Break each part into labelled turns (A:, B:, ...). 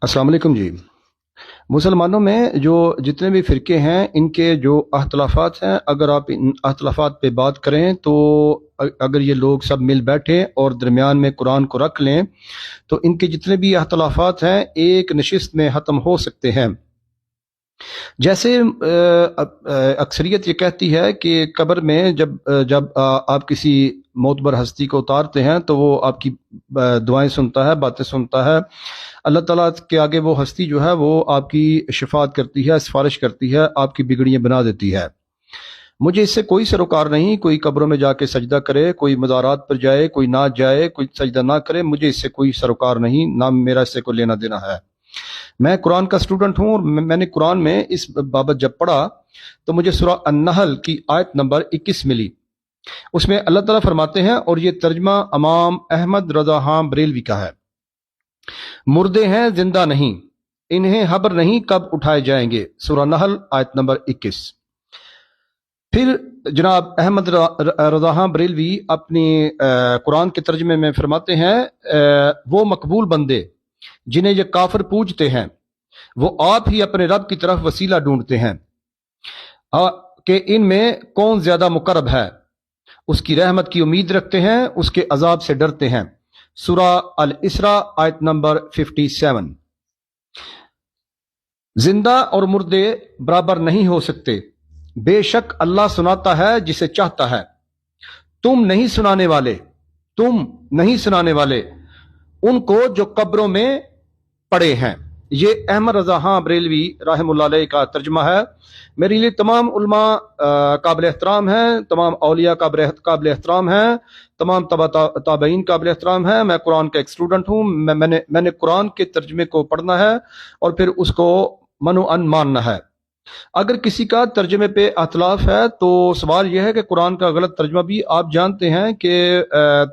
A: अस्सलाम वालेकुम जी। मुसलमानों में जो जितने भी फ़िरके हैं, इनके जो अख्तलाफात हैं, अगर आप इन अख्तलाफात पे बात करें तो अगर ये लोग सब मिल बैठें और दरमियान में कुरान को रख लें तो इनके जितने भी अख्तलाफात हैं एक नशिस्त में ख़त्म हो सकते हैं। जैसे अक्सरियत ये कहती है कि कब्र में जब आप किसी मोतबर हस्ती को उतारते हैं तो वो आपकी दुआएं सुनता है, बातें सुनता है। अल्लाह ताला के आगे वो हस्ती जो है वो आपकी शिफात करती है, सिफारिश करती है, आपकी बिगड़ियां बना देती है। मुझे इससे कोई सरोकार नहीं, कोई कब्रों में जाके सजदा करे, कोई मज़ारात पर जाए, कोई ना जाए, कोई सजदा ना करे, मुझे इससे कोई सरोकार नहीं, ना मेरा इससे कोई लेना देना है। मैं कुरान का स्टूडेंट हूँ और मैंने कुरान में इस बाबत जब पढ़ा तो मुझे सूरा अन-नहल की आयत नंबर 21 मिली। उसमें अल्लाह ताला फरमाते हैं, और ये तर्जमा इमाम अहमद रज़ा खां बरेलवी का है, मुर्दे हैं जिंदा नहीं, इन्हें खबर नहीं कब उठाए जाएंगे। सूरा नहल आयत नंबर 21। फिर जनाब अहमद रज़ा खां बरेलवी अपनी कुरान के तर्जमे में फरमाते हैं, वो मकबूल बंदे जिन्हें ये काफिर पूजते हैं वो आप ही अपने रब की तरफ वसीला ढूंढते हैं कि इनमें कौन ज्यादा मुकर्रब है, उसकी रहमत की उम्मीद रखते हैं, उसके अजाब से डरते हैं। सूरा अल इसरा आयत नंबर 57। जिंदा और मुर्दे बराबर नहीं हो सकते, बेशक अल्लाह सुनाता है जिसे चाहता है। तुम नहीं सुनाने वाले उनको जो कब्रों में पड़े हैं। ये अहमद रज़ा खां बरेलवी रहमतुल्लाह अलैह का तर्जुमा है। मेरे लिए तमाम उलमा काबिल एहतराम हैं, तमाम औलिया काबिल एहतराम हैं, तमाम ताबईन काबिल एहतराम हैं। मैं कुरान का एक स्टूडेंट हूँ। मैंने कुरान के तर्जुमे को पढ़ना है और फिर उसको मनो अन मानना है। अगर किसी का तर्जुमे पे अतलाफ है तो सवाल यह है कि कुरान का गलत तर्जुमा भी आप जानते हैं कि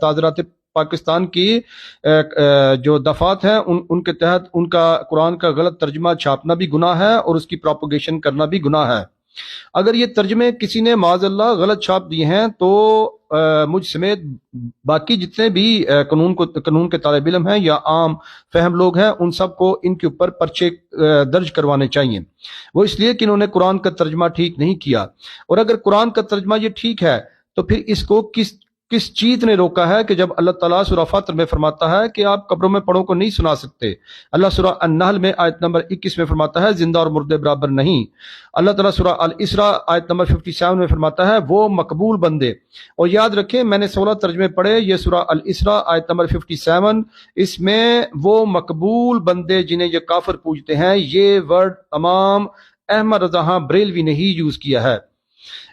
A: ताज़रात पाकिस्तान की जो दफात हैं उनके तहत उनका कुरान का गलत तर्जुमा छापना भी गुनाह है और उसकी प्रोपोगेशन करना भी गुनाह है। अगर ये तर्जुमे किसी ने माज़अल्लाह गलत छाप दिए हैं तो मुझ समेत बाकी जितने भी कानून के तालिब इल्म हैं या आम फहम लोग हैं उन सबको इनके ऊपर पर्चे दर्ज करवाने चाहिए। वो इसलिए कि इन्होंने कुरान का तर्जुमा ठीक नहीं किया। और अगर कुरान का तर्जुमा ये ठीक है तो फिर इसको किस चीज ने रोका है कि जब अल्लाह ताला सूरा फतर में फरमाता है कि आप कब्रों में पड़ों को नहीं सुना सकते। अल्लाह सूरा अन-नहल में आयत नंबर 21 में फरमाता है जिंदा और मुर्दे बराबर नहीं। अल्लाह ताला सूरा अल इसरा आयत नंबर 57 में फरमाता है वो मकबूल बंदे। और याद रखें मैंने 16 तर्जमे पढ़े, ये सूरा अल इसरा आयत नंबर 57, इसमें वो मकबूल बंदे जिन्हें ये काफिर पूजते हैं, ये वर्ड इमाम अहमद रज़ा खां बरेलवी ने ही यूज किया है।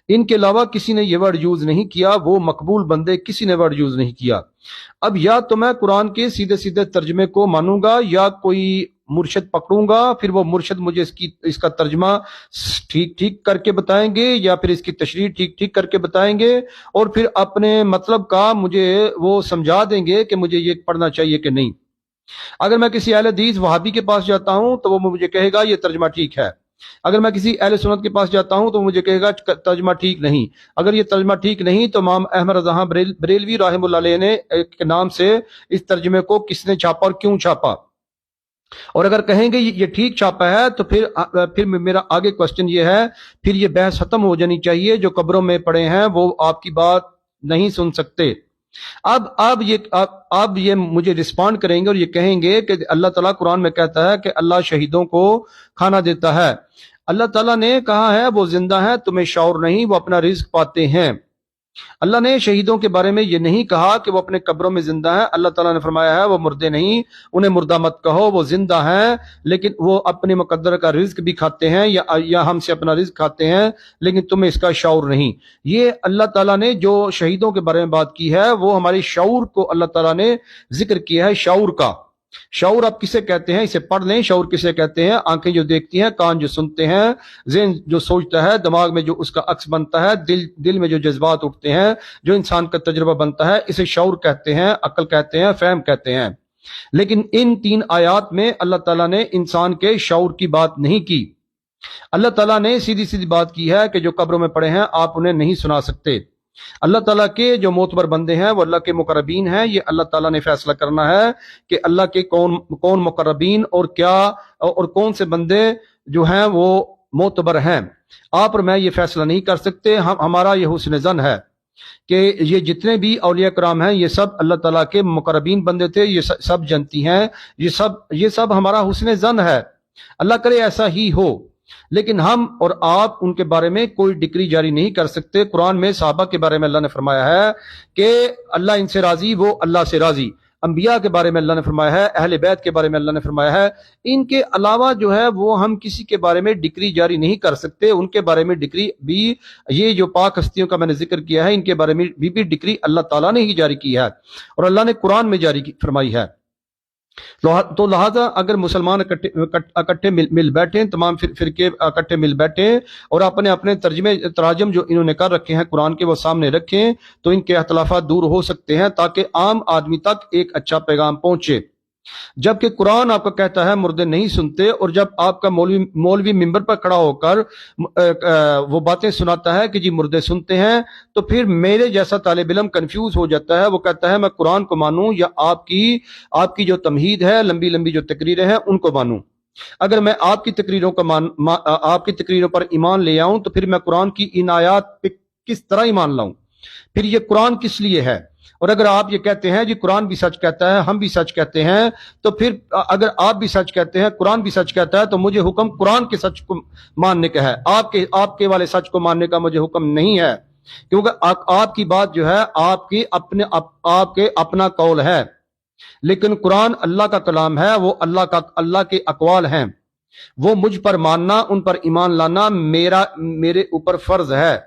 A: इनके अलावा किसी ने यह वर्ड यूज नहीं किया। वो मकबूल बंदे किसी ने वर्ड यूज नहीं किया। अब या तो मैं कुरान के सीधे सीधे तर्जमे को मानूंगा या कोई मुर्शद पकड़ूंगा, फिर वो मुर्शद मुझे इसका तर्जमा ठीक ठीक करके बताएंगे या फिर इसकी तशरीह ठीक ठीक करके बताएंगे और फिर अपने मतलब का मुझे वो समझा देंगे कि मुझे ये पढ़ना चाहिए कि नहीं। अगर मैं किसी अहले हदीस वहाबी के पास जाता हूं तो वो मुझे कहेगा ये तर्जमा ठीक है। अगर मैं किसी अहले सुन्नत के पास जाता हूं तो मुझे कहेगा तर्जमा ठीक नहीं। अगर ये तर्जमा ठीक नहीं तो इमाम अहमद रज़ा खां बरेलवी रहमतुल्लाह अलैह ने के नाम से इस तर्जमे को किसने छापा और क्यों छापा। और अगर कहेंगे ये ठीक छापा है तो फिर मेरा आगे क्वेश्चन ये है, फिर ये बहस खत्म हो जानी चाहिए। जो कब्रों में पड़े हैं वो आपकी बात नहीं सुन सकते। अब ये मुझे रिस्पॉन्ड करेंगे और ये कहेंगे कि अल्लाह ताला कुरान में कहता है कि अल्लाह शहीदों को खाना देता है। अल्लाह ताला ने कहा है वो जिंदा है, तुम्हें शौर नहीं, वो अपना रिज्क पाते हैं। अल्लाह ने शहीदों के बारे में ये नहीं कहा कि वो अपने कब्रों में जिंदा है। अल्लाह ताला ने फरमाया है वो मुर्दे नहीं, उन्हें मुर्दा मत कहो, वो जिंदा हैं लेकिन वो अपने मुकद्दर का रिज्क भी खाते हैं या हमसे अपना रिज्क खाते हैं, लेकिन तुम्हें इसका शौर नहीं। ये अल्लाह ताला ने जो शहीदों के बारे में बात की है वो हमारे शऊर को अल्लाह ताला ने जिक्र किया है। शऊर का शऊर आप किसे कहते हैं, इसे पढ़ लें। शऊर किसे कहते हैं? आंखें जो देखती हैं, कान जो सुनते हैं, ज़हन जो सोचता है, दिमाग में जो उसका अक्स बनता है, दिल में जो जज्बात उठते हैं, जो इंसान का तजुर्बा बनता है, इसे शऊर कहते हैं, अक्ल कहते हैं, फहम कहते हैं। लेकिन इन 3 आयात में अल्लाह ताला ने इंसान के शऊर की बात नहीं की। अल्लाह ताला ने सीधी सीधी बात की है कि जो कब्रों में पड़े हैं आप उन्हें नहीं सुना सकते। اللہ تعالیٰ کے جو معتبر بندے ہیں وہ اللہ کے مقربین ہیں. یہ اللہ تعالیٰ نے فیصلہ کرنا ہے کہ اللہ کے کون مقربین اور کیا اور کون سے بندے جو ہیں وہ معتبر ہیں. آپ اور میں یہ فیصلہ نہیں کر سکتے. ہمارا یہ حسن ظن ہے کہ یہ جتنے بھی اولیاء کرام ہیں یہ سب اللہ تعالیٰ کے مقربین بندے تھے. یہ سب جنتی ہیں. یہ سب ہمارا حسن ظن ہے. اللہ کرے ایسا ہی ہو، لیکن ہم اور آپ ان کے بارے میں کوئی ڈگری جاری نہیں کر سکتے. قرآن میں صحابہ کے بارے میں اللہ نے فرمایا ہے کہ اللہ ان سے راضی، وہ اللہ سے راضی. انبیاء کے بارے میں اللہ نے فرمایا ہے، اہل بیت کے بارے میں اللہ نے فرمایا ہے. ان کے علاوہ جو ہے وہ ہم کسی کے بارے میں ڈگری جاری نہیں کر سکتے. ان کے بارے میں ڈگری بھی، یہ جو پاک ہستیوں کا میں نے ذکر کیا ہے، ان کے بارے میں بھی ڈگری اللہ تعالیٰ نے ہی جاری کی ہے اور اللہ نے قرآن میں جاری فرمائی ہے. تو لہذا اگر مسلمان اکٹھے مل بیٹھیں، تمام فرقے اکٹھے مل بیٹھیں اور اپنے تراجم جو انہوں نے کر رکھے ہیں قرآن کے وہ سامنے رکھیں، تو ان کے اختلافات دور ہو سکتے ہیں تاکہ عام آدمی تک ایک اچھا پیغام پہنچے. جبکہ قرآن آپ کو کہتا ہے مردے نہیں سنتے، اور جب آپ کا مولوی ممبر پر کھڑا ہو کر وہ باتیں سناتا ہے کہ جی مردے سنتے ہیں، تو پھر میرے جیسا طالب علم کنفیوز ہو جاتا ہے. وہ کہتا ہے میں قرآن کو مانوں یا آپ کی جو تمہید ہے، لمبی لمبی جو تقریریں ہیں ان کو مانوں. اگر میں آپ کی تقریروں پر ایمان لے آؤں تو پھر میں قرآن کی ان آیات پہ کس طرح ایمان لاؤں؟ پھر یہ قرآن کس لیے ہے؟ اور اگر آپ یہ کہتے ہیں جی قرآن بھی سچ کہتا ہے، ہم بھی سچ کہتے ہیں، تو پھر اگر آپ بھی سچ کہتے ہیں، قرآن بھی سچ کہتا ہے، تو مجھے حکم قرآن کے سچ کو ماننے کا ہے. آپ کے والے سچ کو ماننے کا مجھے حکم نہیں ہے، کیونکہ آپ کی بات جو ہے آپ کے اپنا قول ہے. لیکن قرآن اللہ کا کلام ہے، وہ اللہ کے اقوال ہیں. وہ مجھ پر ماننا، ان پر ایمان لانا میرے اوپر فرض ہے.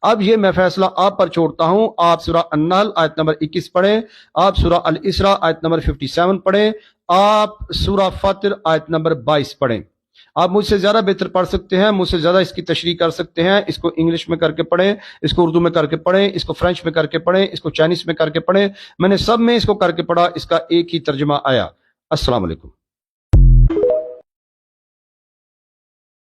A: اب یہ میں فیصلہ آپ پر چھوڑتا ہوں. آپ سورہ النحل آیت نمبر 21 پڑھیں، آپ سورہ الاسراء آیت نمبر 57 پڑھیں، آپ سورہ فاطر آیت نمبر 22 پڑھیں. آپ مجھ سے زیادہ بہتر پڑھ سکتے ہیں، مجھ سے زیادہ اس کی تشریح کر سکتے ہیں. اس کو انگلش میں کر کے پڑھیں، اس کو اردو میں کر کے پڑھیں، اس کو فرینچ میں کر کے پڑھیں، اس کو چائنیز میں کر کے پڑھیں. میں نے سب میں اس کو کر کے پڑھا، اس کا ایک ہی ترجمہ آیا. السلام علیکم.